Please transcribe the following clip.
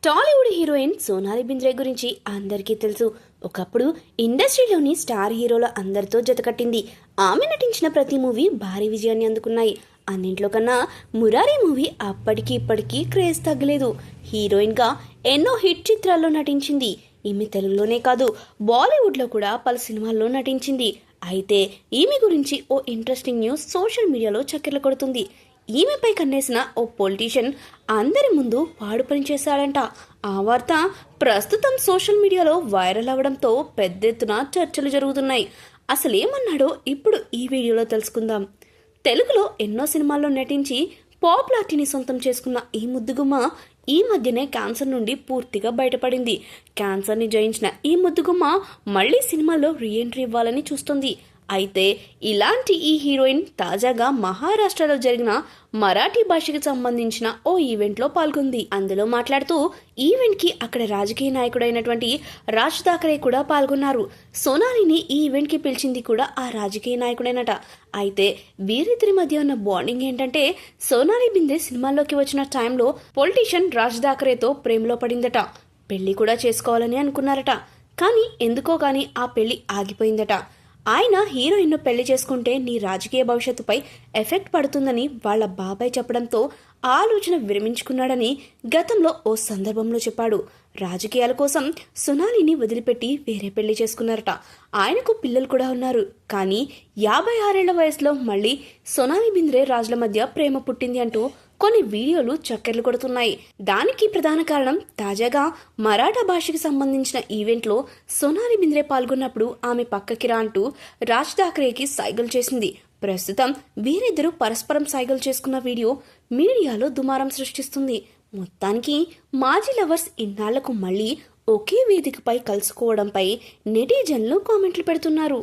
Tollywood heroine Sonali Bendre గురించి అందరికీ తెలుసు. ఒకప్పుడు ఇండస్ట్రీలోని స్టార్ హీరోల అందరితో జతకట్టింది. ఆమె నటించిన ప్రతి మూవీ భారీ విజయాన్ని అందుకున్నాయి. అన్నింట్లో కన్నా మురారి మూవీ అప్పటికి ఇప్పటికీ క్రేజ్ తగ్గలేదు. హీరోయిన్గా ఎన్నో హిట్ చిత్రాల్లో నటించింది. ఈమె తెలుగులోనే కాదు, బాలీవుడ్లో కూడా పలు సినిమాల్లో నటించింది. అయితే ఈమె గురించి ఓ ఇంట్రెస్టింగ్ న్యూస్ సోషల్ మీడియాలో చక్కెర్లు కొడుతుంది. ఈమెపై కన్నేసిన ఓ పొలిటీషియన్ అందరి ముందు పాడు పని చేశాడంట. ఆ వార్త ప్రస్తుతం సోషల్ మీడియాలో వైరల్ అవడంతో పెద్ద ఎత్తున చర్చలు జరుగుతున్నాయి. అసలేమన్నాడో ఇప్పుడు ఈ వీడియోలో తెలుసుకుందాం. తెలుగులో ఎన్నో సినిమాల్లో నటించి పాపులారిటీని సొంతం చేసుకున్న ఈ ముద్దుగుమ్మ ఈ మధ్యనే క్యాన్సర్ నుండి పూర్తిగా బయటపడింది. క్యాన్సర్ని జయించిన ఈ ముద్దుగుమ్మ మళ్ళీ సినిమాల్లో రీఎంట్రీ ఇవ్వాలని చూస్తుంది. అయితే ఇలాంటి ఈ హీరోయిన్ తాజాగా మహారాష్ట్రలో జరిగిన మరాఠీ భాషకి సంబంధించిన ఓ ఈవెంట్లో పాల్గొంది. అందులో మాట్లాడుతూ ఈవెంట్కి అక్కడ రాజకీయ నాయకుడైనటువంటి రాజ్ ఠాకరే కూడా పాల్గొన్నారు. సోనాలిని ఈ ఈవెంట్కి పిలిచింది కూడా ఆ రాజకీయ నాయకుడేనట. అయితే వీరిద్దరి మధ్య ఉన్న బాండింగ్ ఏంటంటే, సోనాలి బింద్రే సినిమాల్లోకి వచ్చిన టైంలో పొలిటీషియన్ రాజ్ ఠాకరేతో ప్రేమలో పడిందట. పెళ్లి కూడా చేసుకోవాలని అనుకున్నారట. కానీ ఎందుకో కానీ ఆ పెళ్లి ఆగిపోయిందట. ఆయన హీరోయిన్ను పెళ్లి చేసుకుంటే నీ రాజకీయ భవిష్యత్తుపై ఎఫెక్ట్ పడుతుందని వాళ్ళ బాబాయ్ చెప్పడంతో ఆలోచన విరమించుకున్నాడని గతంలో ఓ సందర్భంలో చెప్పాడు. రాజకీయాల కోసం సోనాలిని వదిలిపెట్టి వేరే పెళ్లి చేసుకున్నారట. ఆయనకు పిల్లలు కూడా ఉన్నారు. కానీ 56 వయసులో మళ్ళీ సోనాలి బింద్రే రాజుల మధ్య ప్రేమ పుట్టింది అంటూ కొన్ని వీడియోలు చక్కర్లు కొడుతున్నాయి. దానికి ప్రధాన కారణం తాజాగా మరాఠా భాషకి సంబంధించిన ఈవెంట్లో సోనాలి బింద్రే పాల్గొన్నప్పుడు ఆమె పక్కకి రా అంటూ రాజ్ ఠాకరేకి సైగలు చేసింది. ప్రస్తుతం వీరిద్దరూ పరస్పరం సైగలు చేసుకున్న వీడియో మీడియాలో దుమారం సృష్టిస్తుంది. మొత్తానికి మాజీ లవర్స్ ఇన్నాళ్లకు మళ్ళీ ఒకే వేదికపై కలుసుకోవడంపై నెటిజన్లు కామెంట్లు పెడుతున్నారు.